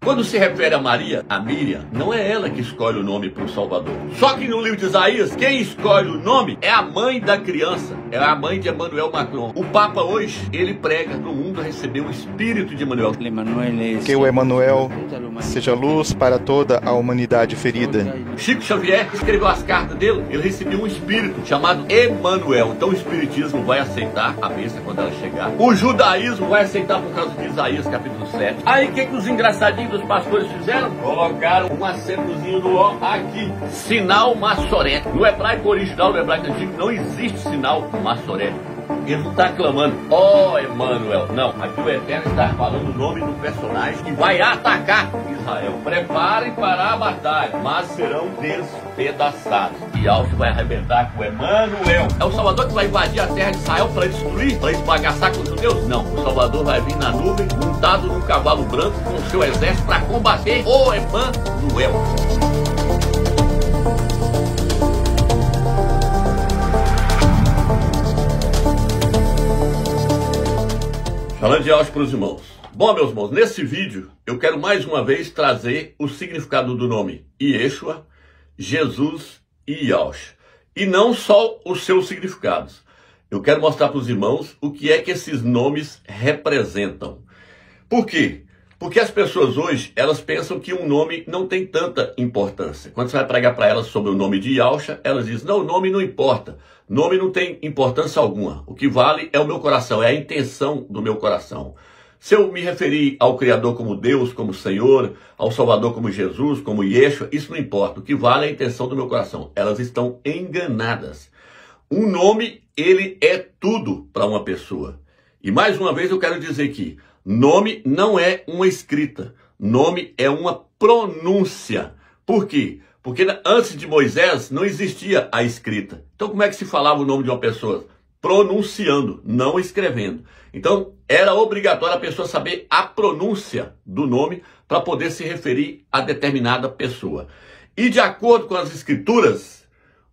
quando se refere a Maria, a Miriam, não é ela que escolhe o nome para o Salvador. Só que no livro de Isaías, quem escolhe o nome é a mãe da criança, é a mãe de Emmanuel Macron. O Papa hoje, ele prega no mundo receber o espírito de Emmanuel. Que o Emmanuel seja luz para toda a humanidade ferida. Chico Xavier escreveu as cartas dele, ele recebeu um espírito chamado Emmanuel. Então o espiritismo vai aceitar a besta quando ela chegar. O judaísmo vai aceitar por causa de Isaías capítulo 7. Aí o que os engraçadinhos dos pastores fizeram? Colocaram um acentozinho no O aqui. Sinal maçorético. No hebraico original, no hebraico antigo, não existe sinal maçorético. Ele não está clamando, ó Emmanuel. Não, aqui o Eterno está falando o nome do personagem que vai atacar Israel. Preparem para a batalha, mas serão despedaçados. E Alcho vai arrebentar com Emmanuel. É o Salvador que vai invadir a terra de Israel para destruir, para esbagaçar com os judeus? Não, o Salvador vai vir na nuvem, montado num cavalo branco com o seu exército para combater o Emmanuel. Falando de Alcho para os irmãos. Bom, meus irmãos, nesse vídeo eu quero mais uma vez trazer o significado do nome Yeshua, Jesus e Alcho. E não só os seus significados. Eu quero mostrar para os irmãos o que é que esses nomes representam. Por quê? Porque as pessoas hoje, elas pensam que um nome não tem tanta importância. Quando você vai pregar para elas sobre o nome de Yalcha, elas dizem, não, o nome não importa. Nome não tem importância alguma. O que vale é o meu coração, é a intenção do meu coração. Se eu me referir ao Criador como Deus, como Senhor, ao Salvador como Jesus, como Yeshua, isso não importa. O que vale é a intenção do meu coração. Elas estão enganadas. Um nome, ele é tudo para uma pessoa. E mais uma vez eu quero dizer que nome não é uma escrita. Nome é uma pronúncia. Por quê? Porque antes de Moisés não existia a escrita. Então como é que se falava o nome de uma pessoa? Pronunciando, não escrevendo. Então era obrigatório a pessoa saber a pronúncia do nome para poder se referir a determinada pessoa. E de acordo com as escrituras,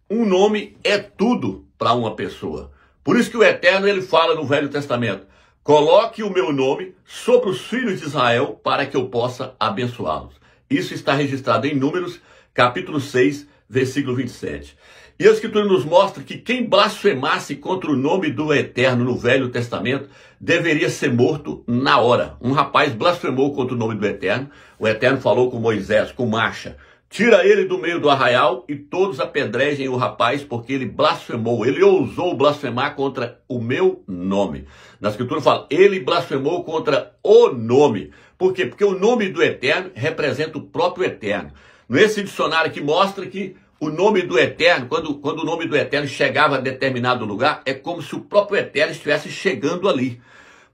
um nome é tudo para uma pessoa. Por isso que o Eterno ele fala no Velho Testamento, coloque o meu nome sobre os filhos de Israel para que eu possa abençoá-los. Isso está registrado em Números, capítulo 6, versículo 27. E a Escritura nos mostra que quem blasfemasse contra o nome do Eterno no Velho Testamento deveria ser morto na hora. Um rapaz blasfemou contra o nome do Eterno. O Eterno falou com Moisés, com Marcha, tira ele do meio do arraial e todos apedrejem o rapaz porque ele blasfemou. Ele ousou blasfemar contra o meu nome. Na Escritura fala, ele blasfemou contra o nome. Por quê? Porque o nome do Eterno representa o próprio Eterno. Nesse dicionário aqui mostra que o nome do Eterno, quando o nome do Eterno chegava a determinado lugar, é como se o próprio Eterno estivesse chegando ali.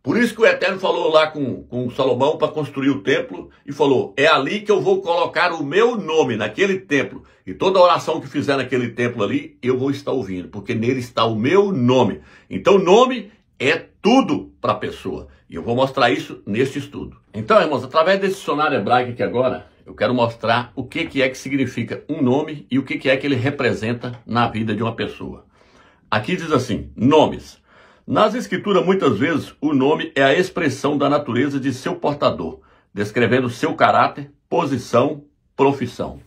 Por isso que o Eterno falou lá com Salomão para construir o templo e falou, é ali que eu vou colocar o meu nome, naquele templo. E toda oração que fizer naquele templo ali, eu vou estar ouvindo, porque nele está o meu nome. Então nome é tudo para a pessoa. E eu vou mostrar isso neste estudo. Então, irmãos, através desse dicionário hebraico aqui agora, eu quero mostrar o que é que significa um nome e o que é que ele representa na vida de uma pessoa. Aqui diz assim, nomes. Nas escrituras, muitas vezes, o nome é a expressão da natureza de seu portador, descrevendo seu caráter, posição, profissão.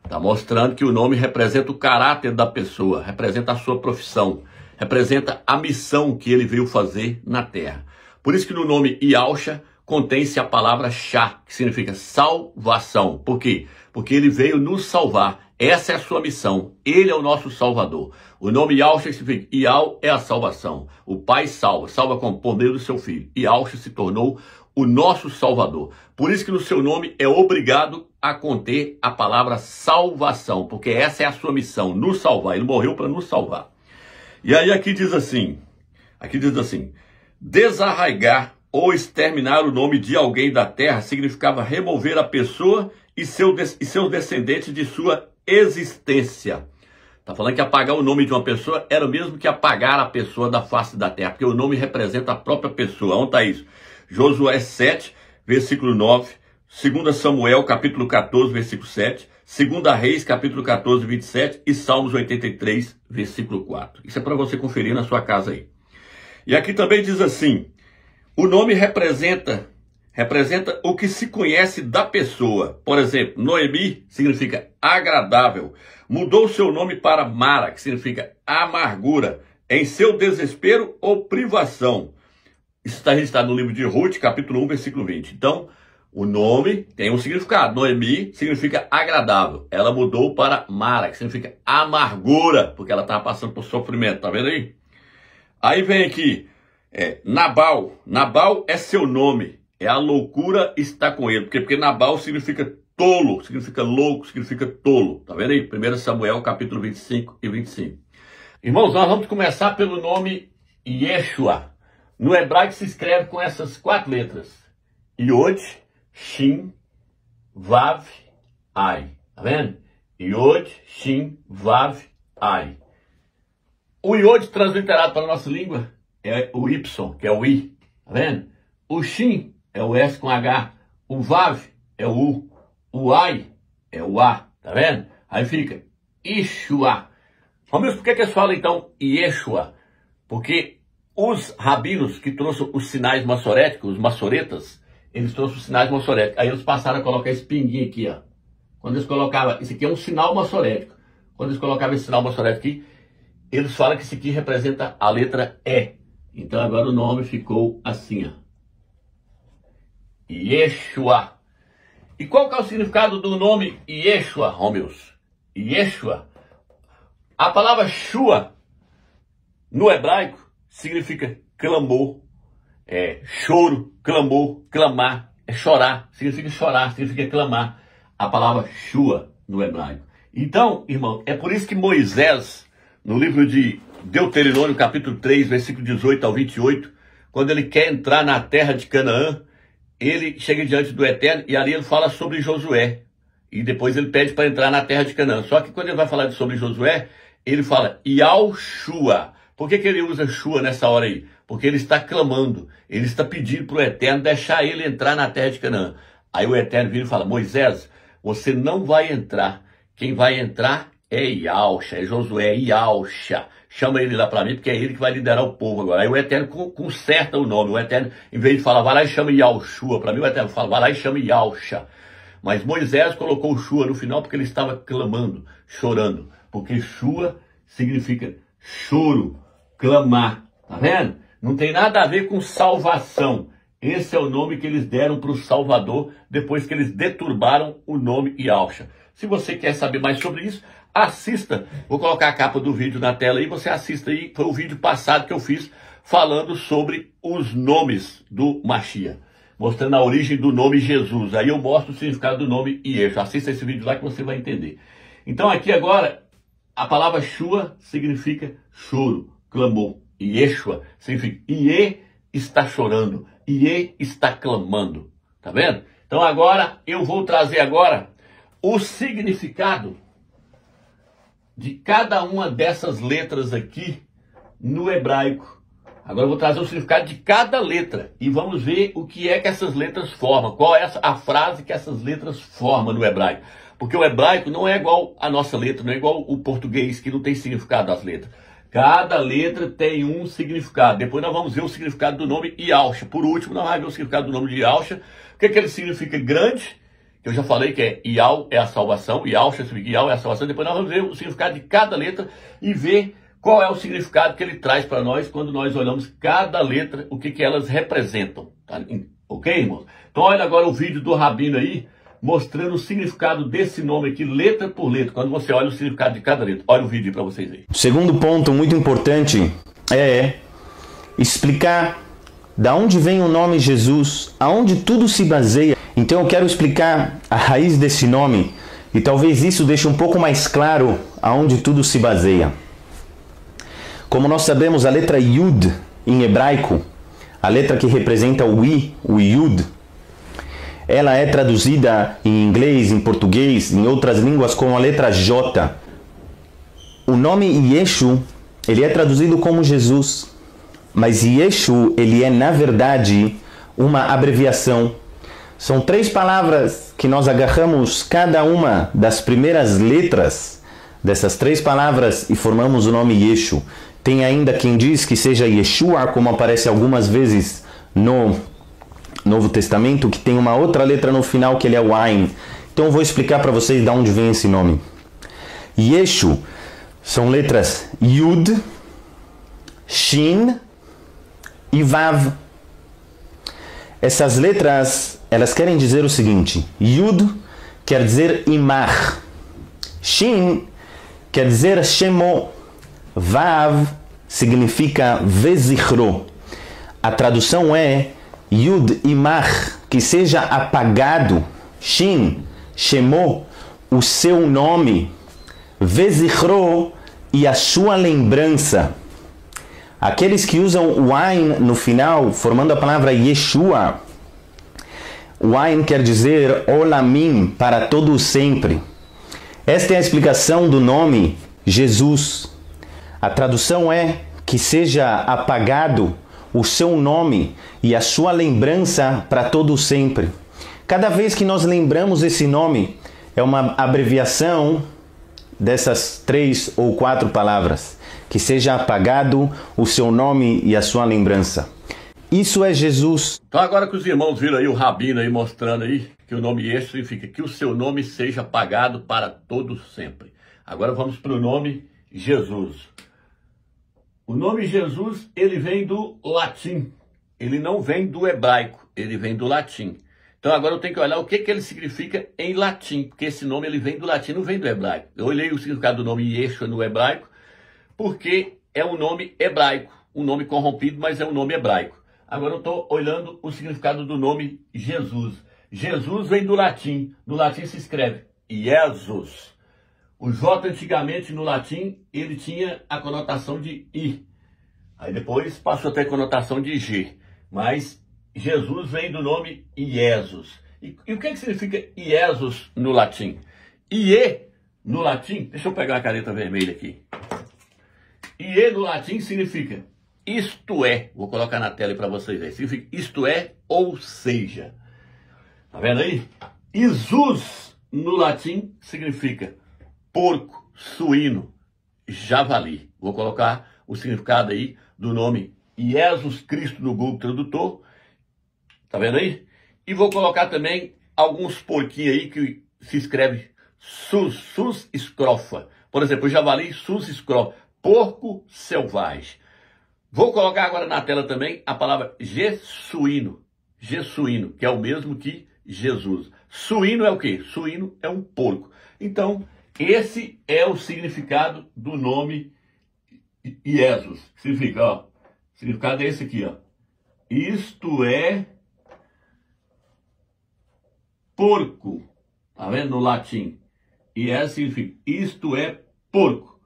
Está mostrando que o nome representa o caráter da pessoa, representa a sua profissão, representa a missão que ele veio fazer na terra. Por isso que no nome Yalcha contém-se a palavra Shá, que significa salvação. Por quê? Porque ele veio nos salvar. Essa é a sua missão. Ele é o nosso Salvador. O nome Yalcha significa Yal é a salvação. O Pai salva, salva por meio do seu Filho. Yalcha se tornou o nosso Salvador. Por isso que no seu nome é obrigado a conter a palavra salvação, porque essa é a sua missão, nos salvar. Ele morreu para nos salvar. E aí aqui diz assim, desarraigar ou exterminar o nome de alguém da terra significava remover a pessoa e seus descendentes de sua existência. Está falando que apagar o nome de uma pessoa era o mesmo que apagar a pessoa da face da terra, porque o nome representa a própria pessoa. Onde está isso? Josué 7, versículo 9, 2 Samuel, capítulo 14, versículo 7, 2 Reis, capítulo 14, 27 e Salmos 83, versículo 4. Isso é para você conferir na sua casa aí. E aqui também diz assim, o nome representa representa o que se conhece da pessoa. Por exemplo, Noemi significa agradável. Mudou seu nome para Mara, que significa amargura, em seu desespero ou privação. Isso está registrado no livro de Ruth, capítulo 1, versículo 20. Então, o nome tem um significado. Noemi significa agradável. Ela mudou para Mara, que significa amargura, porque ela estava passando por sofrimento. Tá vendo aí? Aí vem aqui, Nabal. Nabal é seu nome. É a loucura está com ele. Porque Nabal significa tolo, significa louco, significa tolo. Tá vendo aí? 1 Samuel, capítulo 25 e 25. Irmãos, nós vamos começar pelo nome Yeshua. No hebraico se escreve com essas 4 letras. Yod, Shin, Vav, Ai. Tá vendo? Yod, Shin, Vav, Ai. O Yod transliterado para a nossa língua é o Y, que é o I. Tá vendo? O Shin é o S com H. O Vav é o U. O Ai é o A. Tá vendo? Aí fica Yeshua. Vamos ver por que eles falam então Yeshua? Porque os rabinos que trouxeram os sinais maçoréticos, os maçoretas, eles trouxeram os sinais maçoréticos. Aí eles passaram a colocar esse pinguinho aqui, ó. Quando eles colocavam, isso aqui é um sinal maçorético. Quando eles colocavam esse sinal maçorético aqui, eles falam que isso aqui representa a letra E. Então agora o nome ficou assim, ó. Yeshua. E qual que é o significado do nome Yeshua, Romeus? Yeshua. A palavra Shua, no hebraico, significa clamor, choro, clamor, clamar, chorar, significa clamar. A palavra Shua no hebraico. Então, irmão, é por isso que Moisés, no livro de Deuteronômio, capítulo 3, versículo 18 ao 28, quando ele quer entrar na terra de Canaã, ele chega diante do Eterno e ali ele fala sobre Josué. E depois ele pede para entrar na terra de Canaã. Só que quando ele vai falar sobre Josué, ele fala Yahshua. Por que ele usa Shua nessa hora aí? Porque ele está clamando, ele está pedindo para o Eterno deixar ele entrar na terra de Canaã. Aí o Eterno vira e fala, Moisés, você não vai entrar. Quem vai entrar é Yahshua, é Josué, Yahshua. Chama ele lá para mim, porque é ele que vai liderar o povo agora. Aí o Eterno conserta o nome. O Eterno, em vez de falar, vai lá e chama Yahshua, para mim o Eterno fala, vai lá e chama Yahshua. Mas Moisés colocou o Shua no final porque ele estava clamando, chorando. Porque Shua significa choro, clamar. Tá vendo? Não tem nada a ver com salvação. Esse é o nome que eles deram para o Salvador depois que eles deturbaram o nome Yahshua. Se você quer saber mais sobre isso, assista. Vou colocar a capa do vídeo na tela aí, você assista aí. Foi o vídeo passado que eu fiz falando sobre os nomes do Mashiach, mostrando a origem do nome Jesus. Aí eu mostro o significado do nome Yeshua. Assista esse vídeo lá que você vai entender. Então aqui agora, a palavra Shua significa choro, clamor. Yeshua significa Iê está chorando, Iê está clamando. Tá vendo? Então agora eu vou trazer agora o significado de cada uma dessas letras aqui no hebraico. Agora eu vou trazer o significado de cada letra e vamos ver o que é que essas letras formam. Qual é a frase que essas letras formam no hebraico. Porque o hebraico não é igual a nossa letra, não é igual o português, que não tem significado das letras. Cada letra tem um significado. Depois nós vamos ver o significado do nome Yahshua. Por último, nós vamos ver o significado do nome de Yahshua. O que ele significa? Grande. Eu já falei que é Yah é a salvação. Yahshua significa Yah é a salvação. Depois nós vamos ver o significado de cada letra e ver qual é o significado que ele traz para nós quando nós olhamos cada letra, o que elas representam. Tá? Ok, irmãos? Então olha agora o vídeo do Rabino aí, mostrando o significado desse nome aqui, letra por letra, quando você olha o significado de cada letra. Olha o vídeo para vocês aí. O segundo ponto muito importante é explicar da onde vem o nome Jesus, aonde tudo se baseia. Então eu quero explicar a raiz desse nome e talvez isso deixe um pouco mais claro aonde tudo se baseia. Como nós sabemos, a letra Yud em hebraico, a letra que representa o I, o Yud, ela é traduzida em inglês, em português, em outras línguas como a letra J. O nome Yeshu, ele é traduzido como Jesus, mas Yeshu, ele é na verdade uma abreviação. São 3 palavras que nós agarramos cada uma das primeiras letras dessas 3 palavras e formamos o nome Yeshu. Tem ainda quem diz que seja Yeshua, como aparece algumas vezes Novo Testamento, que tem uma outra letra no final, que ele é o Ain. Então eu vou explicar para vocês de onde vem esse nome. Yeshu são letras Yud, Shin e Vav. Essas letras, elas querem dizer o seguinte: Yud quer dizer Imar, Shin quer dizer Shemo, Vav significa Vezichro. A tradução é Yud Imar, que seja apagado, Shin, Shemo, o seu nome, Vezichro, e a sua lembrança. Aqueles que usam o Ain no final, formando a palavra Yeshua, o Ain quer dizer Olamim, para todo o sempre. Esta é a explicação do nome Jesus. A tradução é que seja apagado o seu nome e a sua lembrança para todo o sempre. Cada vez que nós lembramos esse nome, é uma abreviação dessas 3 ou 4 palavras. Que seja apagado o seu nome e a sua lembrança. Isso é Jesus. Então agora que os irmãos viram aí o Rabino aí mostrando aí que o nome Yeshua significa que o seu nome seja apagado para todo sempre. Agora vamos para o nome Jesus. O nome Jesus, ele vem do latim. Ele não vem do hebraico, ele vem do latim. Então agora eu tenho que olhar o que ele significa em latim, porque esse nome ele vem do latim, não vem do hebraico. Eu olhei o significado do nome Yeshua no hebraico, porque é um nome hebraico, um nome corrompido, mas é um nome hebraico. Agora eu estou olhando o significado do nome Jesus. Jesus vem do latim. No latim se escreve Jesus. O J antigamente no latim ele tinha a conotação de I. Aí depois passou a ter a conotação de G. Mas Jesus vem do nome Iesus. E o que significa Iesus no latim? Ie no latim, deixa eu pegar a caneta vermelha aqui. Ie no latim significa isto é, vou colocar na tela para vocês verem, significa isto é, ou seja. Tá vendo aí? Isus no latim significa porco, suíno, javali. Vou colocar o significado aí do nome Jesus Cristo no Google Tradutor. Tá vendo aí? E vou colocar também alguns porquinhos aí que se escreve sus escrofa. Por exemplo, o javali, sus escrofa. Porco selvagem. Vou colocar agora na tela também a palavra gesuíno. Gesuíno, que é o mesmo que Jesus. Suíno é o quê? Suíno é um porco. Então, esse é o significado do nome Jesus. Significa, ó. O significado é esse aqui, ó. Isto é porco. Tá vendo? No latim. E esse significa isto é porco.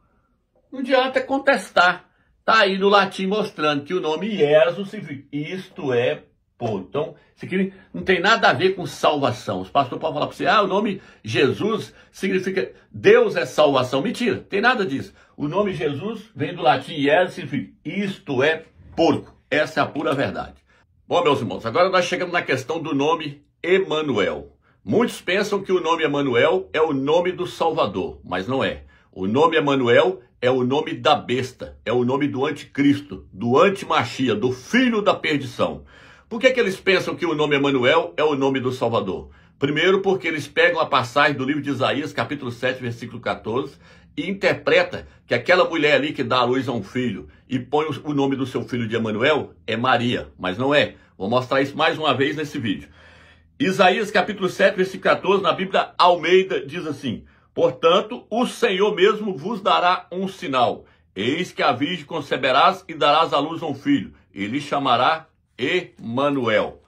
Não adianta contestar. Está aí no latim mostrando que o nome Jesus significa isto é porco. Então, isso aqui não tem nada a ver com salvação. Os pastores podem falar para você, o nome Jesus significa Deus é salvação. Mentira, tem nada disso. O nome Jesus vem do latim Jesus, significa isto é porco. Essa é a pura verdade. Bom, meus irmãos, agora nós chegamos na questão do nome Emanuel. Muitos pensam que o nome Emanuel é o nome do Salvador, mas não é. O nome Emanuel é o nome da besta, é o nome do anticristo, do antimachia, do filho da perdição. Por que eles pensam que o nome Emanuel é o nome do Salvador? Primeiro, porque eles pegam a passagem do livro de Isaías, capítulo 7, versículo 14, e interpreta que aquela mulher ali que dá à luz a um filho e põe o nome do seu filho de Emanuel é Maria, mas não é. Vou mostrar isso mais uma vez nesse vídeo. Isaías, capítulo 7, versículo 14, na Bíblia Almeida, diz assim: portanto, o Senhor mesmo vos dará um sinal. Eis que a virgem conceberás e darás à luz a um filho. Ele chamará Emanuel.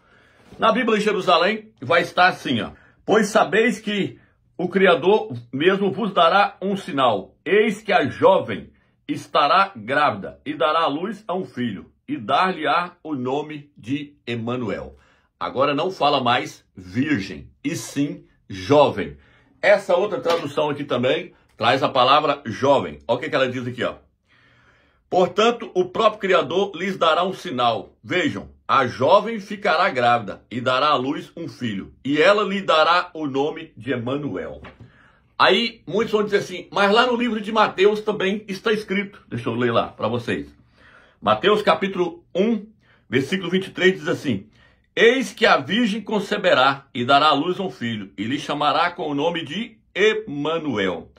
Na Bíblia de Jerusalém vai estar assim, ó. Pois sabeis que o Criador mesmo vos dará um sinal. Eis que a jovem estará grávida e dará à luz a um filho. E dar-lhe-á o nome de Emanuel. Agora não fala mais virgem, e sim jovem. Essa outra tradução aqui também traz a palavra jovem. Olha o que ela diz aqui, ó. Portanto, o próprio Criador lhes dará um sinal. Vejam, a jovem ficará grávida e dará à luz um filho. E ela lhe dará o nome de Emanuel. Aí, muitos vão dizer assim, mas lá no livro de Mateus também está escrito. Deixa eu ler lá para vocês. Mateus capítulo 1, versículo 23 diz assim: Eis que a virgem conceberá e dará à luz um filho, e lhe chamará com o nome de Emanuel,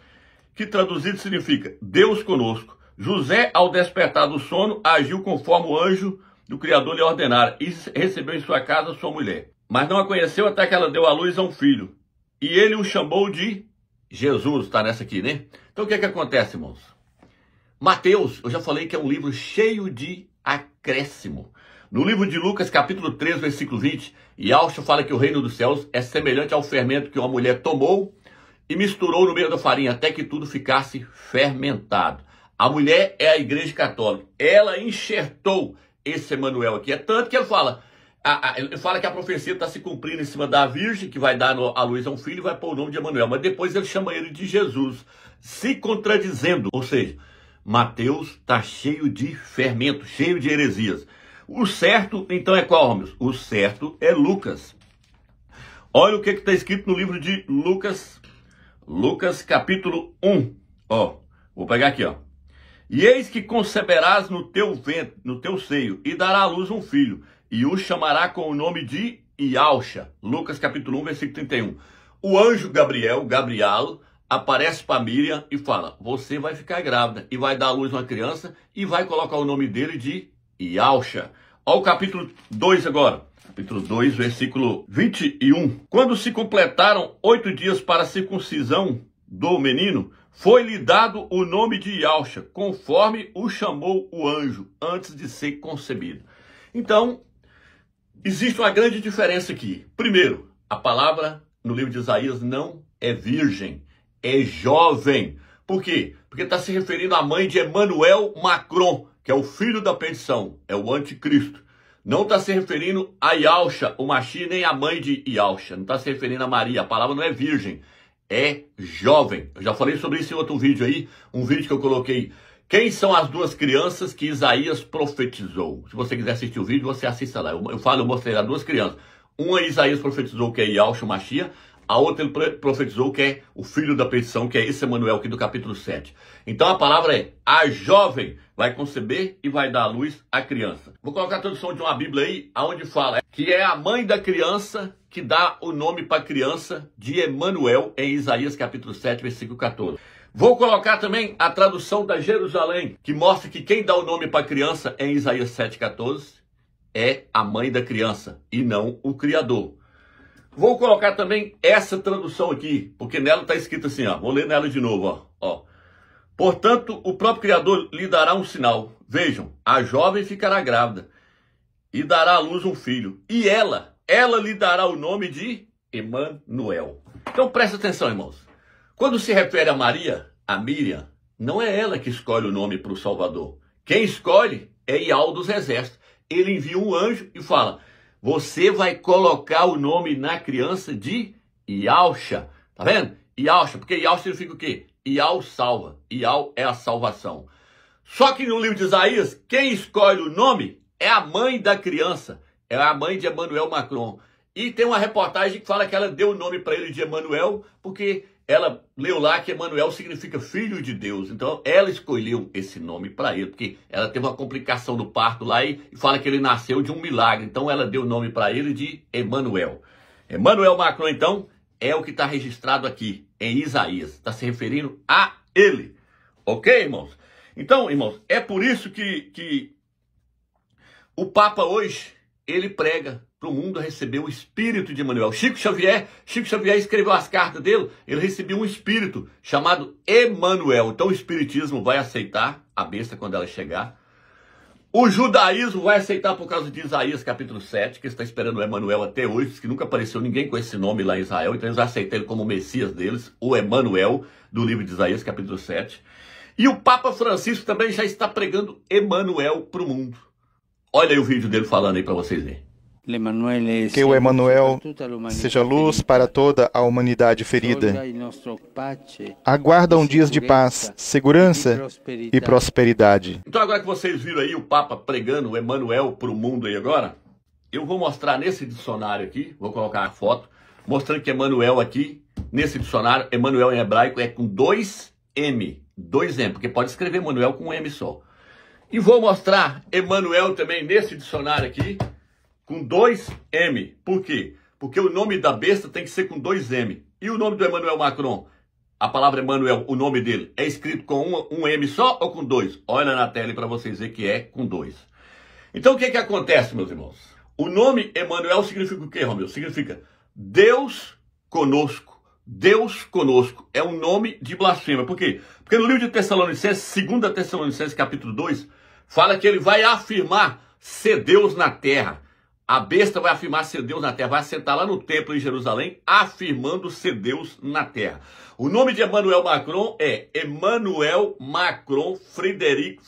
que traduzido significa Deus conosco. José, ao despertar do sono, agiu conforme o anjo do Criador lhe ordenara, e recebeu em sua casa sua mulher. Mas não a conheceu até que ela deu à luz a um filho, e ele o chamou de Jesus. Está nessa aqui, né? Então o que é que acontece, irmãos? Mateus, eu já falei que é um livro cheio de acréscimo. No livro de Lucas, capítulo 3, versículo 20, Yaucha fala que o reino dos céus é semelhante ao fermento que uma mulher tomou e misturou no meio da farinha até que tudo ficasse fermentado. A mulher é a igreja católica. Ela enxertou esse Emanuel aqui. É tanto que ele fala que a profecia está se cumprindo em cima da virgem, que vai dar à luz a um filho e vai pôr o nome de Emanuel. Mas depois ele chama ele de Jesus, se contradizendo. Ou seja, Mateus está cheio de fermento, cheio de heresias. O certo, então, é qual, Rômulo? O certo é Lucas. Olha o que está escrito no livro de Lucas, Lucas capítulo 1. Ó, vou pegar aqui, ó. E eis que conceberás no teu ventre, no teu seio, e dará à luz um filho, e o chamará com o nome de Yaucha. Lucas capítulo 1, versículo 31. O anjo Gabriel, aparece para Miriam e fala: você vai ficar grávida e vai dar à luz uma criança e vai colocar o nome dele de Yaucha. Olha o capítulo 2 agora. Capítulo 2, versículo 21. Quando se completaram 8 dias para a circuncisão do menino, foi-lhe dado o nome de Yaucha, conforme o chamou o anjo, antes de ser concebido. Então, existe uma grande diferença aqui. Primeiro, a palavra no livro de Isaías não é virgem, é jovem. Por quê? Porque está se referindo à mãe de Emmanuel Macron, que é o filho da perdição, é o anticristo. Não está se referindo a Yaucha, o Machi, nem a mãe de Yaucha. Não está se referindo a Maria. A palavra não é virgem, é jovem. Eu já falei sobre isso em outro vídeo aí, um vídeo que eu coloquei. Quem são as duas crianças que Isaías profetizou? Se você quiser assistir o vídeo, você assista lá. Eu mostrei as duas crianças. Uma Isaías profetizou, que é Yaucha, o Machia. A outra ele profetizou, que é o filho da perdição, que é esse Emanuel aqui do capítulo 7. Então a palavra é: a jovem vai conceber e vai dar à luz a criança. Vou colocar a tradução de uma Bíblia aí, onde fala que é a mãe da criança que dá o nome para a criança de Emanuel, em Isaías capítulo 7, versículo 14. Vou colocar também a tradução da Jerusalém, que mostra que quem dá o nome para a criança em Isaías 7,14 é a mãe da criança e não o Criador. Vou colocar também essa tradução aqui, porque nela está escrito assim, ó. Vou ler nela de novo, ó. Portanto, o próprio Criador lhe dará um sinal. Vejam, a jovem ficará grávida e dará à luz um filho. E ela lhe dará o nome de Emanuel. Então presta atenção, irmãos. Quando se refere a Maria, a Miriam, não é ela que escolhe o nome para o Salvador. Quem escolhe é Ial dos Exércitos. Ele envia um anjo e fala: você vai colocar o nome na criança de Yaucha. Tá vendo? Yaucha, porque Yaucha significa o quê? Ial salva. Ial é a salvação. Só que no livro de Isaías, quem escolhe o nome é a mãe da criança. É a mãe de Emmanuel Macron. E tem uma reportagem que fala que ela deu o nome para ele de Emanuel, porque ela leu lá que Emanuel significa filho de Deus. Então ela escolheu esse nome para ele, porque ela teve uma complicação do parto lá e fala que ele nasceu de um milagre. Então ela deu o nome para ele de Emanuel. Emmanuel Macron, então, é o que está registrado aqui em Isaías. Está se referindo a ele. Ok, irmãos? Então, irmãos, é por isso que o Papa hoje, ele prega para o mundo receber o espírito de Emmanuel. Chico Xavier escreveu as cartas dele, ele recebeu um espírito chamado Emmanuel. Então o espiritismo vai aceitar a besta quando ela chegar. O judaísmo vai aceitar por causa de Isaías capítulo 7, que está esperando o Emmanuel até hoje, diz que nunca apareceu ninguém com esse nome lá em Israel, então eles aceitam ele como o Messias deles, o Emmanuel, do livro de Isaías capítulo 7. E o Papa Francisco também já está pregando Emmanuel para o mundo. Olha aí o vídeo dele falando aí para vocês verem. Que o Emanuel seja luz para toda a humanidade ferida. Aguardam dias de paz, segurança e prosperidade. Então agora que vocês viram aí o Papa pregando o Emanuel para o mundo aí agora, eu vou mostrar nesse dicionário aqui, vou colocar a foto, mostrando que Emanuel aqui, nesse dicionário, Emanuel em hebraico é com 2M, porque pode escrever Emanuel com um M só. E vou mostrar Emanuel também nesse dicionário aqui, com 2 M. Por quê? Porque o nome da besta tem que ser com 2 M. E o nome do Emmanuel Macron, a palavra Emmanuel, o nome dele, é escrito com um M só ou com 2? Olha na tela para vocês verem que é com 2. Então o que acontece, meus irmãos? O nome Emmanuel significa o quê, Romeu? Significa Deus conosco. Deus conosco. É um nome de blasfêmia. Por quê? Porque no livro de Tessalonicenses, 2 Tessalonicenses, capítulo 2, fala que ele vai afirmar ser Deus na terra. A besta vai afirmar ser Deus na terra. Vai sentar lá no templo em Jerusalém, afirmando ser Deus na terra. O nome de Emmanuel Macron é Emmanuel Macron Frederic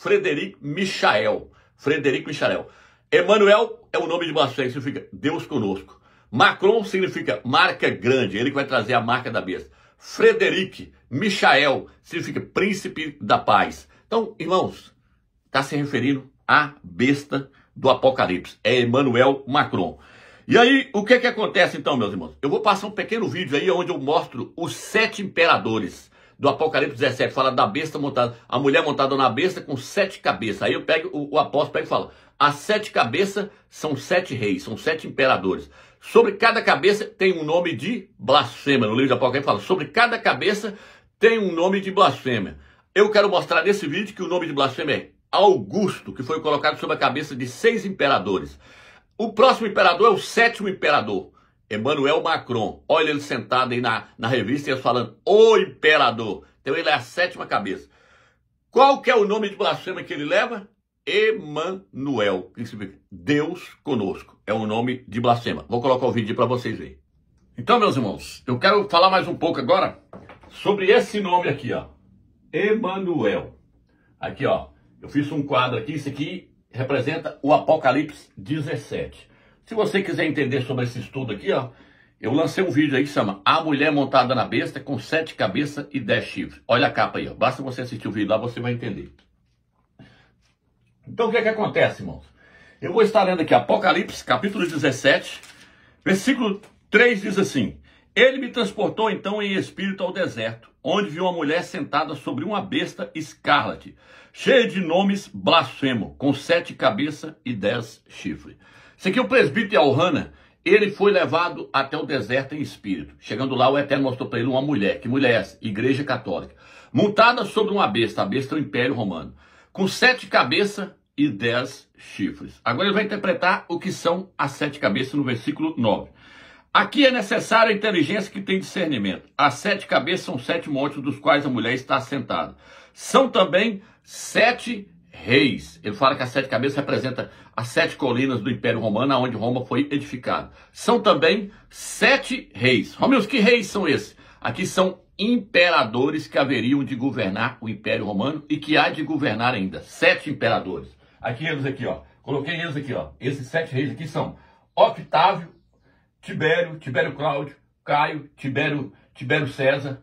Michael. Frederic Michael. Emmanuel é o nome de blasfêmia, significa Deus conosco. Macron significa marca grande, ele que vai trazer a marca da besta. Frederic Michael significa príncipe da paz. Então, irmãos, está se referindo à besta do Apocalipse. É Emmanuel Macron. E aí, o que acontece então, meus irmãos? Eu vou passar um pequeno vídeo aí onde eu mostro os 7 imperadores do Apocalipse 17. Fala da besta montada, a mulher montada na besta com 7 cabeças. Aí eu pego, o apóstolo pega e fala, as 7 cabeças são 7 reis, são 7 imperadores. Sobre cada cabeça tem um nome de blasfêmia. No livro de Apocalipse fala, sobre cada cabeça tem um nome de blasfêmia. Eu quero mostrar nesse vídeo que o nome de blasfêmia é Augusto, que foi colocado sobre a cabeça de 6 imperadores. O próximo imperador é o 7º imperador, Emmanuel Macron. Olha ele sentado aí na revista e eles falando, o imperador. Então ele é a 7ª cabeça. Qual que é o nome de blasfêmia que ele leva? Emmanuel, que significa Deus conosco. É o nome de blasfêmia. Vou colocar o vídeo para vocês verem. Então, meus irmãos, eu quero falar mais um pouco agora sobre esse nome aqui, ó. Emmanuel. Aqui, ó. Eu fiz um quadro aqui, isso aqui representa o Apocalipse 17. Se você quiser entender sobre esse estudo aqui, ó, eu lancei um vídeo aí que chama A Mulher Montada na Besta com 7 cabeças e 10 chifres. Olha a capa aí, ó. Basta você assistir o vídeo lá, você vai entender. Então o que acontece, irmãos? Eu vou estar lendo aqui Apocalipse, capítulo 17, versículo 3 diz assim: Ele me transportou então em espírito ao deserto, onde viu uma mulher sentada sobre uma besta escarlate, cheia de nomes blasfemo, com 7 cabeças e 10 chifres. Isso aqui é o presbítero Elrana. Ele foi levado até o deserto em espírito. Chegando lá, o Eterno mostrou para ele uma mulher. Que mulher é essa? Igreja Católica. Montada sobre uma besta. A besta é o Império Romano. Com 7 cabeças e 10 chifres. Agora ele vai interpretar o que são as 7 cabeças no versículo 9. Aqui é necessária a inteligência que tem discernimento. As 7 cabeças são 7 montes dos quais a mulher está assentada. São também 7 reis. Ele fala que as 7 cabeças representam as 7 colinas do Império Romano, onde Roma foi edificada. São também 7 reis. Romeus, que reis são esses? Aqui são imperadores que haveriam de governar o Império Romano e que há de governar ainda. 7 imperadores. Aqui eles aqui, ó. Coloquei eles aqui, ó. Esses 7 reis aqui são Octávio, Tibério Cláudio, Caio, Tibério César,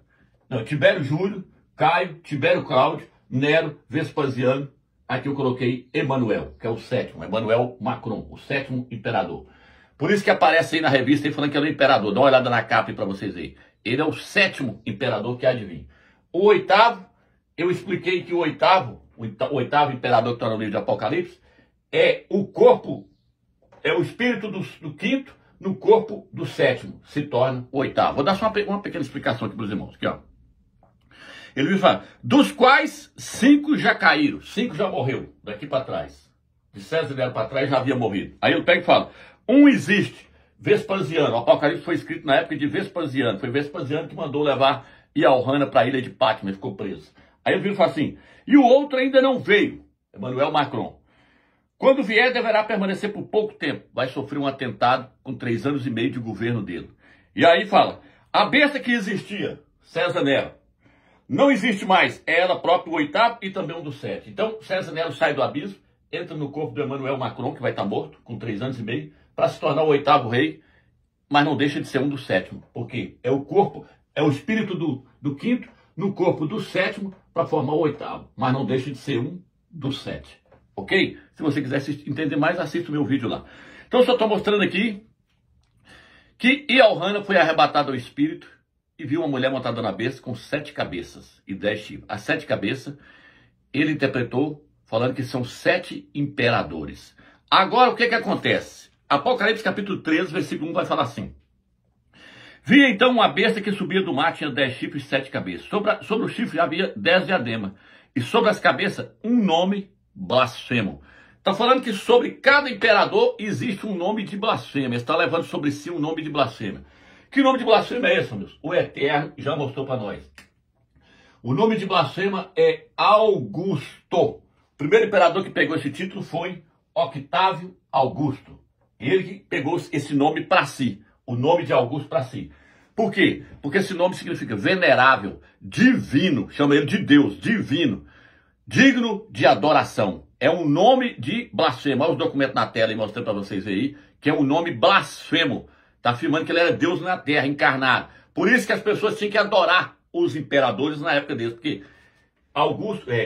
não, Tibério Júlio, Caio, Tibério Cláudio, Nero, Vespasiano. Aqui eu coloquei Emmanuel, que é o 7º, Emmanuel Macron, o 7º imperador. Por isso que aparece aí na revista aí falando que ele é o imperador. Dá uma olhada na capa aí para vocês verem. Ele é o 7º imperador que há de vir. O 8º, eu expliquei que o 8º imperador que está no livro de Apocalipse, é o corpo, é o espírito do 5º no corpo do 7º, se torna o 8º. Vou dar só uma pequena explicação aqui para os irmãos. Aqui, ó. Ele fala, dos quais 5 já caíram, 5 já morreu, daqui para trás. De César Nero para trás já havia morrido. Aí ele pega e fala, um existe, Vespasiano. O Apocalipse foi escrito na época de Vespasiano. Foi Vespasiano que mandou levar Elrana para a ilha de Patmos, ele ficou preso. Aí ele vira e fala assim, e o outro ainda não veio, Emmanuel Macron. Quando vier, deverá permanecer por pouco tempo. Vai sofrer um atentado com 3 anos e meio de governo dele. E aí fala, a besta que existia, César Nero, não existe mais. É ela própria, o 8º e também um dos 7. Então, César Nero sai do abismo, entra no corpo do Emmanuel Macron, que vai estar morto, com 3 anos e meio, para se tornar o 8º rei, mas não deixa de ser um dos 7º. Porque é o corpo, é o espírito do 5º no corpo do 7º para formar o 8º. Mas não deixa de ser um dos 7. Ok? Se você quiser entender mais, assista o meu vídeo lá. Então, eu só estou mostrando aqui que Elrana foi arrebatada ao espírito e viu uma mulher montada na besta com 7 cabeças e 10 chifres. As 7 cabeças, ele interpretou falando que são 7 imperadores. Agora, o que acontece? Apocalipse capítulo 13, versículo 1 vai falar assim. Vi então uma besta que subia do mar, tinha 10 chifres e 7 cabeças. Sobre o chifre havia 10 diademas. E sobre as cabeças um nome blasfemo. Está falando que sobre cada imperador existe um nome de blasfêmia. Está levando sobre si um nome de blasfêmia. Que nome de blasfêmia é esse, meus? O Eterno já mostrou para nós. O nome de blasfêmia é Augusto. O primeiro imperador que pegou esse título foi Octávio Augusto. Ele que pegou esse nome para si. O nome de Augusto para si. Por quê? Porque esse nome significa venerável, divino. Chama ele de Deus, divino. Digno de adoração. É um nome de blasfemo. Olha os documentos na tela e mostrando para vocês aí, que é um nome blasfemo. Está afirmando que ele era Deus na terra, encarnado. Por isso que as pessoas tinham que adorar os imperadores na época deles. Porque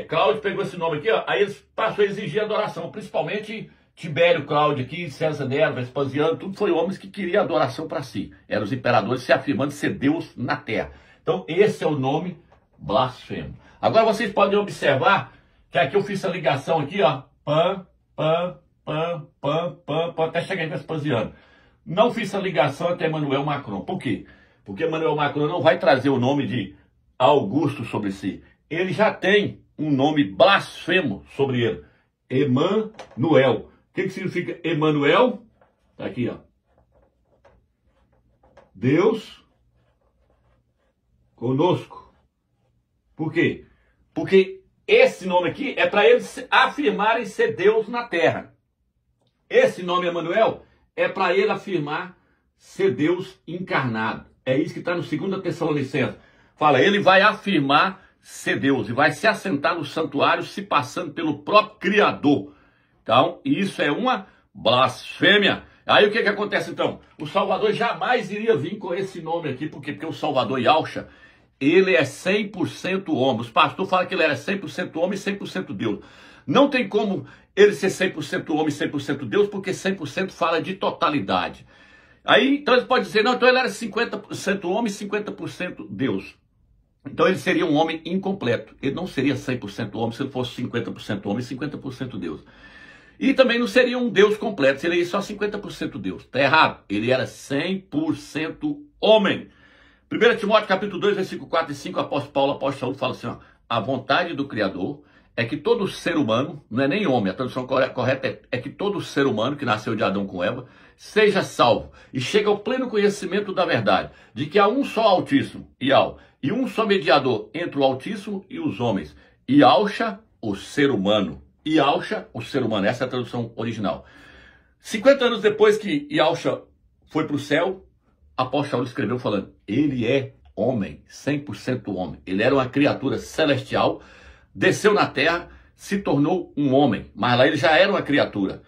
Cláudio pegou esse nome aqui, ó, aí eles passou a exigir adoração. Principalmente Tibério, Cláudio aqui, César Nero, Vespasiano, tudo foi homens que queriam adoração para si. Eram os imperadores se afirmando ser Deus na terra. Então esse é o nome blasfemo. Agora vocês podem observar que aqui eu fiz a ligação aqui, ó. Até chegar em Vespasiano. Não fiz a ligação até Emmanuel Macron. Por quê? Porque Emmanuel Macron não vai trazer o nome de Augusto sobre si. Ele já tem um nome blasfemo sobre ele. Emmanuel. O que significa Emmanuel? Tá aqui, ó. Deus conosco. Por quê? Porque esse nome aqui é para eles afirmarem ser Deus na terra. Esse nome Emmanuel é para ele afirmar ser Deus encarnado. É isso que está no 2 Tessalonicenses. Fala, ele vai afirmar ser Deus e vai se assentar no santuário se passando pelo próprio Criador. Então, isso é uma blasfêmia. Aí o que acontece então? O Salvador jamais iria vir com esse nome aqui, porque o Salvador Yahshua, ele é 100% homem. Os pastores falam que ele era 100% homem e 100% Deus. Não tem como ele ser 100% homem e 100% Deus, porque 100% fala de totalidade. Aí, então ele pode dizer, não, então ele era 50% homem e 50% Deus. Então ele seria um homem incompleto. Ele não seria 100% homem se ele fosse 50% homem e 50% Deus. E também não seria um Deus completo, seria só 50% Deus. Está errado. Ele era 100% homem. 1 Timóteo capítulo 2, versículo 4 e 5, apóstolo Paulo fala assim, ó, a vontade do Criador é que todo ser humano, não é nem homem, a tradução correta é que todo ser humano que nasceu de Adão com Eva, seja salvo e chega ao pleno conhecimento da verdade, de que há um só Altíssimo, Ial, e um só mediador entre o Altíssimo e os homens, Yahshua, o ser humano. Yahshua, o ser humano, essa é a tradução original. 50 anos depois que Yahshua foi para o céu, apóstolo Paulo escreveu falando, ele é homem, 100% homem. Ele era uma criatura celestial, desceu na terra, se tornou um homem. Mas lá ele já era uma criatura.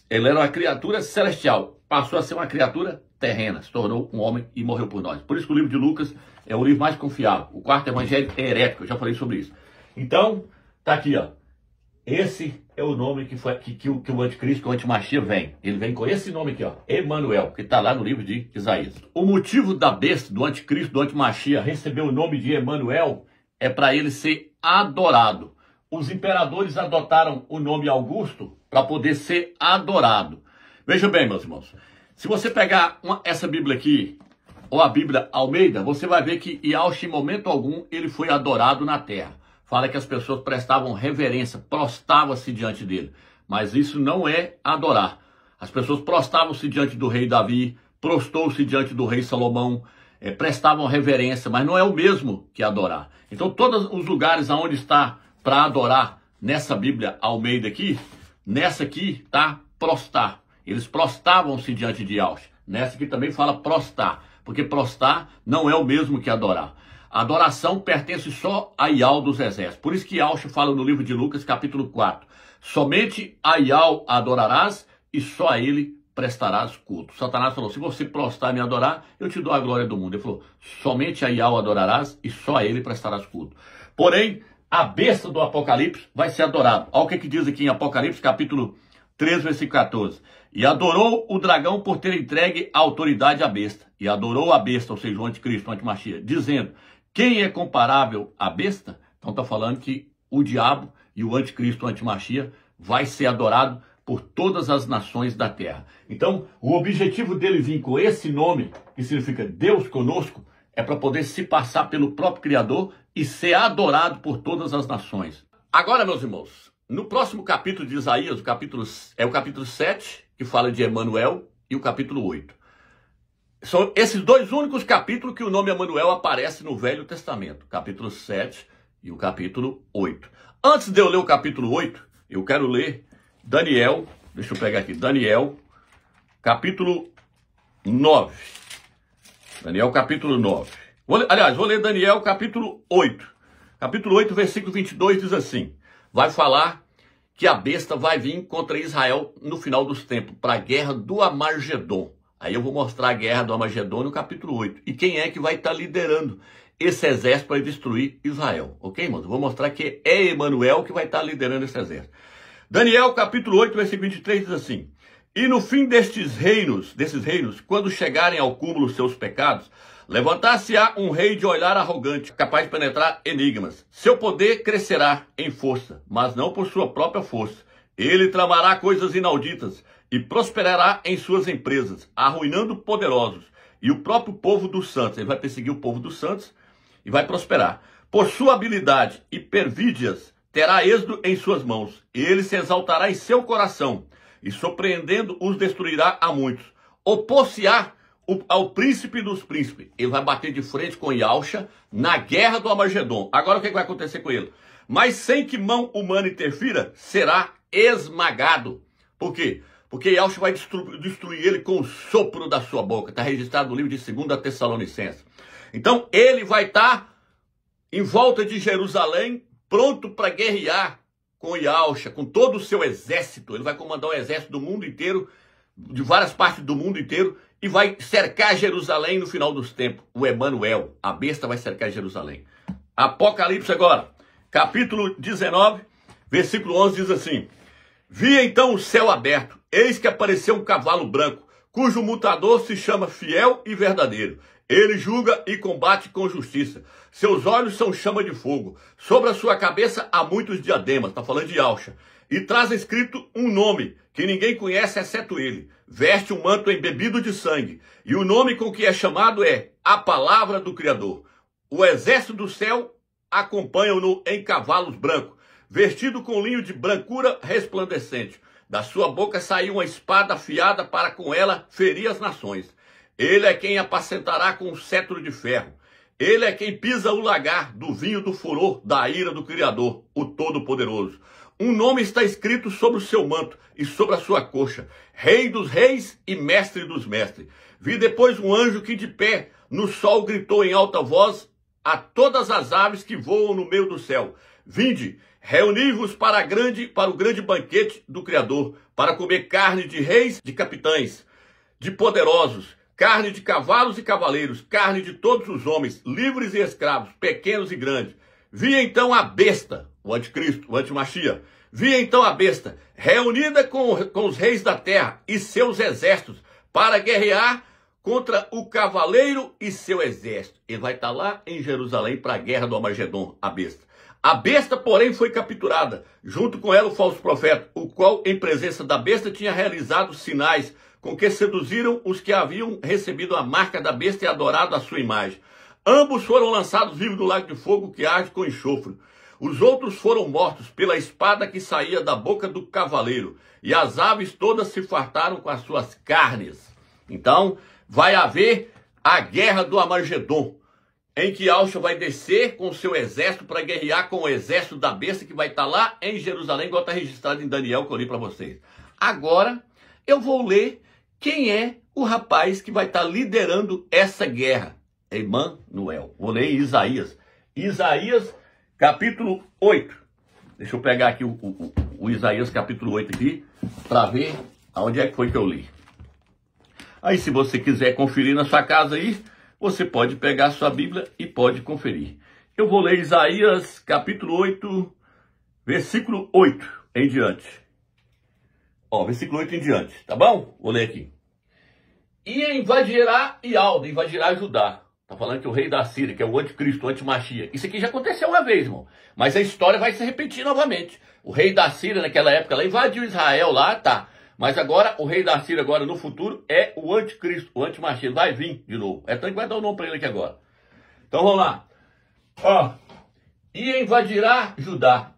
Ele era uma criatura celestial, passou a ser uma criatura terrena, se tornou um homem e morreu por nós. Por isso que o livro de Lucas é o livro mais confiável. O quarto evangelho é herético, eu já falei sobre isso. Então, tá aqui, ó. Esse é o nome que o anticristo, que o antimachia vem. Ele vem com esse nome aqui, ó, Emmanuel, que está lá no livro de Isaías. O motivo da besta, do anticristo, do antimachia, receber o nome de Emmanuel é para ele ser adorado. Os imperadores adotaram o nome Augusto para poder ser adorado. Veja bem, meus irmãos, se você pegar essa Bíblia aqui, ou a Bíblia Almeida, você vai ver que Yahshua, em momento algum, ele foi adorado na terra. Fala que as pessoas prestavam reverência, prostravam-se diante dele. Mas isso não é adorar. As pessoas prostravam-se diante do rei Davi, prostou-se diante do rei Salomão, prestavam reverência, mas não é o mesmo que adorar. Então, todos os lugares onde está para adorar, nessa Bíblia Almeida aqui, nessa aqui está prostrar. Eles prostravam-se diante de Yahshua. Nessa aqui também fala prostrar, porque prostrar não é o mesmo que adorar. A adoração pertence só a Ial dos exércitos. Por isso que Yahshua fala no livro de Lucas, capítulo 4. Somente a Ial adorarás e só a ele prestarás culto. Satanás falou, se você prostrar e me adorar, eu te dou a glória do mundo. Ele falou, somente a Ial adorarás e só a ele prestarás culto. Porém, a besta do Apocalipse vai ser adorada. Olha o que diz aqui em Apocalipse, capítulo 3, versículo 14. E adorou o dragão por ter entregue a autoridade à besta. E adorou a besta, ou seja, o anticristo, o antimachia, dizendo, quem é comparável à besta? Então está falando que o diabo e o anticristo, o antimachia, vai ser adorado por todas as nações da terra. Então, o objetivo dele vir com esse nome, que significa Deus conosco, é para poder se passar pelo próprio Criador e ser adorado por todas as nações. Agora, meus irmãos, no próximo capítulo de Isaías, o capítulo 7, que fala de Emanuel, e o capítulo 8. São esses dois únicos capítulos que o nome Emanuel aparece no Velho Testamento, capítulo 7 e o capítulo 8. Antes de eu ler o capítulo 8, eu quero ler Daniel, deixa eu pegar aqui, Daniel, capítulo 9. Daniel, capítulo 9. Vou ler Daniel, capítulo 8. Capítulo 8, versículo 22, diz assim: vai falar que a besta vai vir contra Israel no final dos tempos, para a guerra do Armagedon. Aí eu vou mostrar a guerra do Armagedon no capítulo 8. E quem é que vai estar liderando esse exército para destruir Israel? Ok, irmãos? Eu vou mostrar que é Emanuel que vai estar liderando esse exército. Daniel, capítulo 8, versículo 23, diz assim: e no fim desses reinos, quando chegarem ao cúmulo seus pecados, levantar-se-á um rei de olhar arrogante, capaz de penetrar enigmas. Seu poder crescerá em força, mas não por sua própria força. Ele tramará coisas inauditas e prosperará em suas empresas, arruinando poderosos e o próprio povo dos santos. Ele vai perseguir o povo dos santos e vai prosperar. Por sua habilidade e pervídias, terá êxito em suas mãos. Ele se exaltará em seu coração e, surpreendendo, os destruirá a muitos. Opor-se-á ao príncipe dos príncipes. Ele vai bater de frente com Yausha na guerra do Armagedon. Agora o que vai acontecer com ele? Mas sem que mão humana interfira, será esmagado. Por quê? Porque Yausha vai destruir ele com o sopro da sua boca. Está registrado no livro de 2 Tessalonicenses. Então ele vai estar em volta de Jerusalém, pronto para guerrear com Yausha, com todo o seu exército. Ele vai comandar o exército do mundo inteiro, de várias partes do mundo inteiro, e vai cercar Jerusalém no final dos tempos. O Emanuel, a besta, vai cercar Jerusalém. Apocalipse agora, capítulo 19, versículo 11, diz assim: vi então o céu aberto, eis que apareceu um cavalo branco, cujo montador se chama Fiel e Verdadeiro. Ele julga e combate com justiça. Seus olhos são chama de fogo. Sobre a sua cabeça há muitos diademas. Está falando de Yausha. E traz escrito um nome que ninguém conhece exceto ele. Veste um manto embebido de sangue. E o nome com que é chamado é a Palavra do Criador. O exército do céu acompanha-no em cavalos brancos, vestido com linho de brancura resplandecente. Da sua boca saiu uma espada afiada para com ela ferir as nações. Ele é quem apacentará com um cetro de ferro. Ele é quem pisa o lagar do vinho do furor da ira do Criador, o Todo-Poderoso. Um nome está escrito sobre o seu manto e sobre a sua coxa: Rei dos Reis e Mestre dos Mestres. Vi depois um anjo que de pé no sol gritou em alta voz a todas as aves que voam no meio do céu: vinde, reuni-vos para o grande banquete do Criador, para comer carne de reis, de capitães, de poderosos, carne de cavalos e cavaleiros, carne de todos os homens, livres e escravos, pequenos e grandes. Vi então a besta, o anticristo, o antimachia. Vi então a besta, reunida com os reis da terra e seus exércitos, para guerrear contra o cavaleiro e seu exército. Ele vai estar lá em Jerusalém para a guerra do Armagedon, a besta. A besta, porém, foi capturada, junto com ela o falso profeta, o qual, em presença da besta, tinha realizado sinais com que seduziram os que haviam recebido a marca da besta e adorado a sua imagem. Ambos foram lançados vivos no lago de fogo que arde com enxofre. Os outros foram mortos pela espada que saía da boca do cavaleiro, e as aves todas se fartaram com as suas carnes. Então, vai haver a guerra do Armagedon, em que Yausha vai descer com o seu exército para guerrear com o exército da besta, que vai estar lá em Jerusalém, igual está registrado em Daniel, que eu li para vocês. Agora, eu vou ler quem é o rapaz que vai estar liderando essa guerra. Emanuel. Vou ler Isaías. Isaías, capítulo 8. Deixa eu pegar aqui o Isaías, capítulo 8 aqui, para ver aonde é que foi que eu li. Aí, se você quiser conferir na sua casa aí, você pode pegar a sua Bíblia e pode conferir. Eu vou ler Isaías, capítulo 8, versículo 8 em diante. Ó, versículo 8 em diante, tá bom? Vou ler aqui. E invadirá Ialda, invadirá Judá, Está falando que o rei da Síria, que é o anticristo, o antimachia. Isso aqui já aconteceu uma vez, irmão. Mas a história vai se repetir novamente. O rei da Síria, naquela época, ela invadiu Israel lá, tá. Mas agora, o rei da Síria, agora no futuro, é o anticristo, o antimachia. Ele vai vir de novo. É tanto que vai dar o nome para ele aqui agora. Então vamos lá. Ó. E invadirá Judá.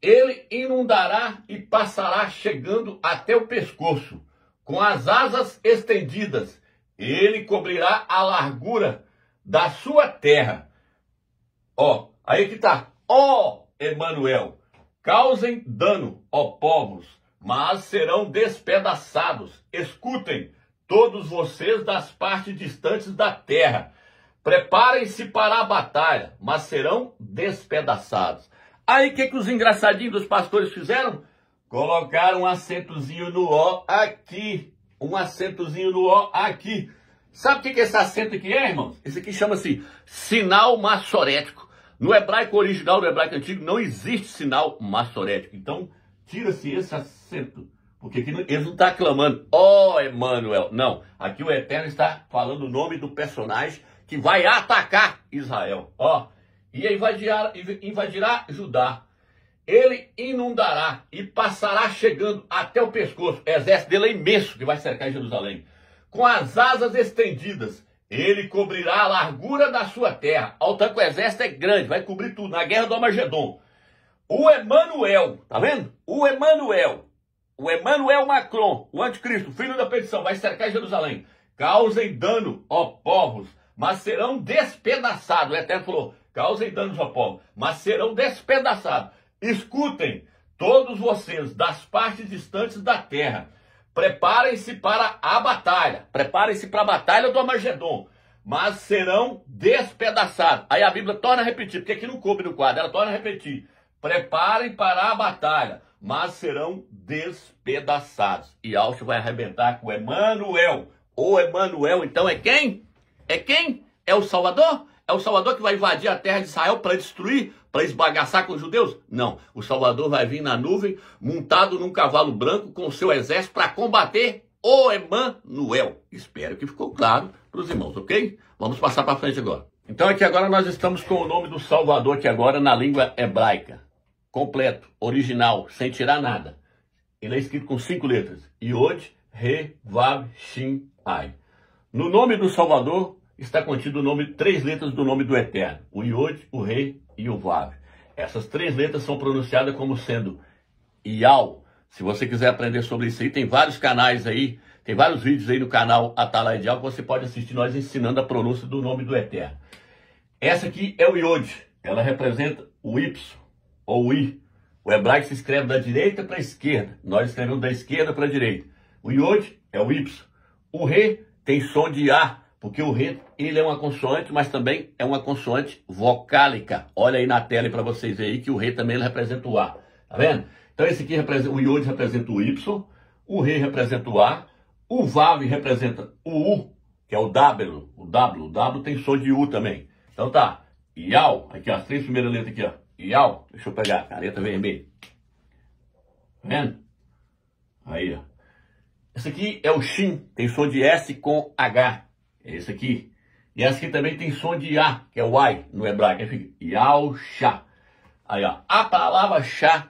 Ele inundará e passará chegando até o pescoço, com as asas estendidas. Ele cobrirá a largura da sua terra. Ó, aí que tá. Ó, Emanuel, causem dano, ó povos, mas serão despedaçados. Escutem, todos vocês das partes distantes da terra. Preparem-se para a batalha, mas serão despedaçados. Aí o que os engraçadinhos dos pastores fizeram? Colocaram um acentozinho no ó aqui. Um acentozinho no ó aqui. Sabe o que esse acento aqui é, irmãos? Esse aqui chama-se sinal massorético. No hebraico original, no hebraico antigo, não existe sinal massorético. Então, tira-se esse acento. Porque aqui eles não estão clamando, ó Emanuel. Não, aqui o Eterno está falando o nome do personagem que vai atacar Israel. Ó, e invadirá Judá. Ele inundará e passará chegando até o pescoço. O exército dele é imenso que vai cercar Jerusalém. Com as asas estendidas, ele cobrirá a largura da sua terra. Ao tanto que o exército é grande, vai cobrir tudo. Na guerra do Armagedon. O Emanuel, tá vendo? O Emanuel Macron, o anticristo, filho da perdição, vai cercar Jerusalém. Causem dano, ó povos, mas serão despedaçados. O Eterno falou, causem danos, ó povos, mas serão despedaçados. Escutem, todos vocês das partes distantes da terra, preparem-se para a batalha, preparem-se para a batalha do Armagedon, mas serão despedaçados. Aí a Bíblia torna a repetir, porque aqui não coube no quadro, ela torna a repetir. Preparem para a batalha, mas serão despedaçados. E Alcho vai arrebentar com Emanuel. O Emanuel, então, é quem? É quem? É o Salvador? É o Salvador que vai invadir a terra de Israel para destruir, para esbagaçar com os judeus? Não. O Salvador vai vir na nuvem, montado num cavalo branco, com o seu exército para combater o Emanuel. Espero que ficou claro para os irmãos, ok? Vamos passar para frente agora. Então aqui agora nós estamos com o nome do Salvador aqui agora na língua hebraica. Completo, original, sem tirar nada. Ele é escrito com 5 letras. Yod, Re, Vav, Shin, Ai. No nome do Salvador está contido o nome, 3 letras do nome do Eterno. O Yod, o Re e o Vav. Essas 3 letras são pronunciadas como sendo Ial. Se você quiser aprender sobre isso aí, tem vários canais aí, tem vários vídeos aí no canal Atalaia de Ial que você pode assistir nós ensinando a pronúncia do nome do Eterno. Essa aqui é o Yod. Ela representa o Y ou o I. O hebraico se escreve da direita para a esquerda. Nós escrevemos da esquerda para a direita. O Yod é o Y. O Re tem som de A, porque o Re, ele é uma consoante, mas também é uma consoante vocálica. Olha aí na tela para vocês verem que o Re também ele representa o A. Tá vendo? Então esse aqui representa, o Yod representa o Y, o Re representa o A, o Vav representa o U, que é o W. O W tem som de U também. Então tá, Ial, aqui ó, as 3 primeiras letras aqui ó. Ial, deixa eu pegar a caneta vermelha. Tá vendo? Aí, ó. Esse aqui é o Shin, tem som de S com H. É esse aqui. E esse aqui também tem som de A, que é o I no hebraico. Aí fica Ial Shá. Aí, ó. A palavra Shá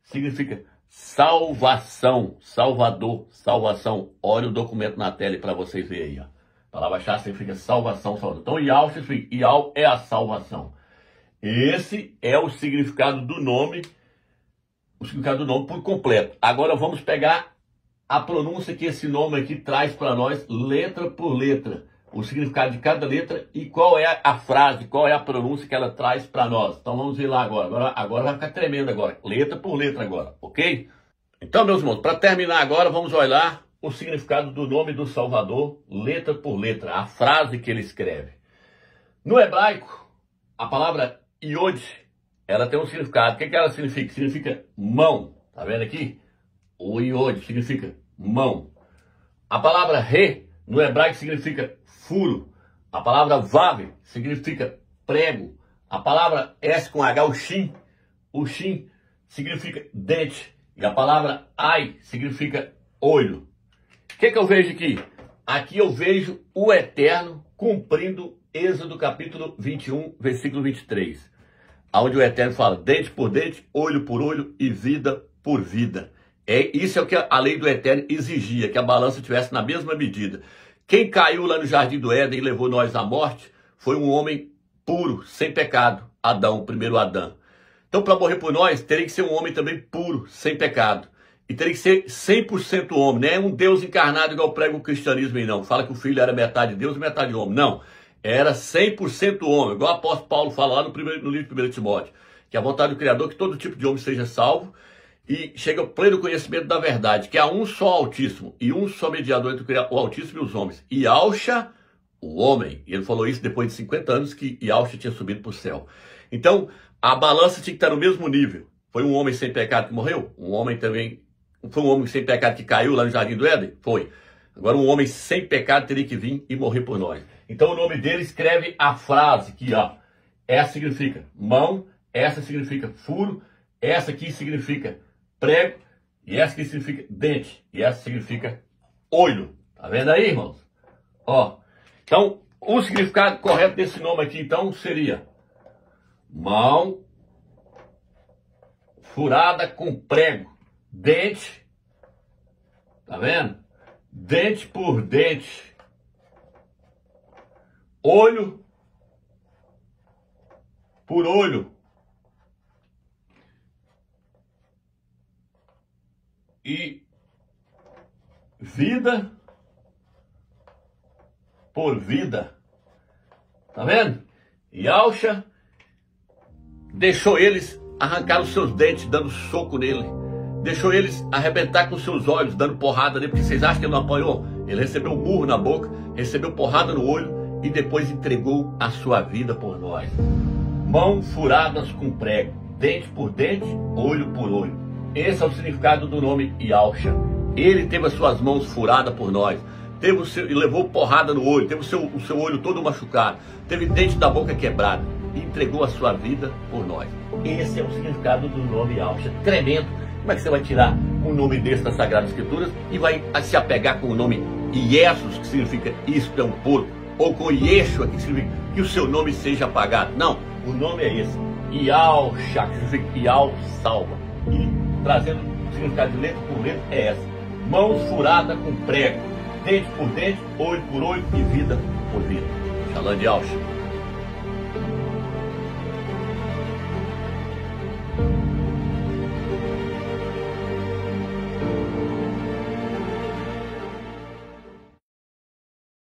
significa salvação, salvador, salvação. Olha o documento na tela para vocês verem aí, ó. A palavra Shá significa salvação, salvador. Então, Ial significa, Ial é a salvação. Esse é o significado do nome, por completo. Agora vamos pegar a pronúncia que esse nome aqui traz para nós, letra por letra. O significado de cada letra e qual é a frase, qual é a pronúncia que ela traz para nós. Então vamos ver lá agora. Agora vai ficar tremendo agora. Letra por letra agora, ok? Então, meus irmãos, para terminar agora, vamos olhar o significado do nome do Salvador, letra por letra. A frase que ele escreve. No hebraico, a palavra Yod, ela tem um significado. O que ela significa? Significa mão. Tá vendo aqui? O Yod significa mão. A palavra Re, no hebraico, significa furo. A palavra Vav significa prego. A palavra S com H, o Shin significa dente. E a palavra Ai significa olho. O que eu vejo aqui? Aqui eu vejo o Eterno cumprindo Êxodo capítulo 21, versículo 23, onde o Eterno fala, dente por dente, olho por olho e vida por vida. Isso é o que a lei do Eterno exigia, que a balança estivesse na mesma medida. Quem caiu lá no Jardim do Éden e levou nós à morte foi um homem puro, sem pecado, Adão, o primeiro Adão. Então, para morrer por nós, teria que ser um homem também puro, sem pecado. E teria que ser 100% homem, não é um Deus encarnado igual prega o cristianismo aí não. Fala que o filho era metade Deus e metade homem. Não, era 100% homem, igual o apóstolo Paulo fala lá no livro de 1 Timóteo. Que a vontade do Criador é que todo tipo de homem seja salvo e chega ao pleno conhecimento da verdade, que há um só Altíssimo e um só mediador entre o Altíssimo e os homens. E Yahshua, o homem. E ele falou isso depois de 50 anos que Yahshua tinha subido para o céu. Então, a balança tinha que estar no mesmo nível. Foi um homem sem pecado que morreu? Um homem também... Foi um homem sem pecado que caiu lá no Jardim do Éden? Foi. Agora um homem sem pecado teria que vir e morrer por nós. Então o nome dele escreve a frase que, ó, essa significa mão, essa significa furo, essa aqui significa prego, e essa aqui significa dente, e essa significa olho. Tá vendo aí, irmãos? Ó, então o significado correto desse nome aqui, então, seria mão furada com prego. Dente, tá vendo? Dente por dente, olho por olho e vida por vida, tá vendo? Yahshua deixou eles arrancar os seus dentes dando soco nele. Deixou eles arrebentar com seus olhos, dando porrada nele, porque vocês acham que ele não apanhou? Ele recebeu um murro na boca, recebeu porrada no olho e depois entregou a sua vida por nós. Mãos furadas com prego, dente por dente, olho por olho. Esse é o significado do nome Yahshua. Ele teve as suas mãos furadas por nós, e levou porrada no olho, teve o seu olho todo machucado, teve dente da boca quebrado e entregou a sua vida por nós. Esse é o significado do nome Yahshua. Tremendo. Como é que você vai tirar um nome desse das Sagradas Escrituras e vai se apegar com o nome Jesus, que significa isto é um porco, ou com Yeshua, que significa que o seu nome seja apagado? Não, o nome é esse, Yahshua, que significa Yah salva. E trazendo o significado de letra por letra é essa: mão furada com prego, dente por dente, olho por olho e vida por vida. Shalom de Yahshua.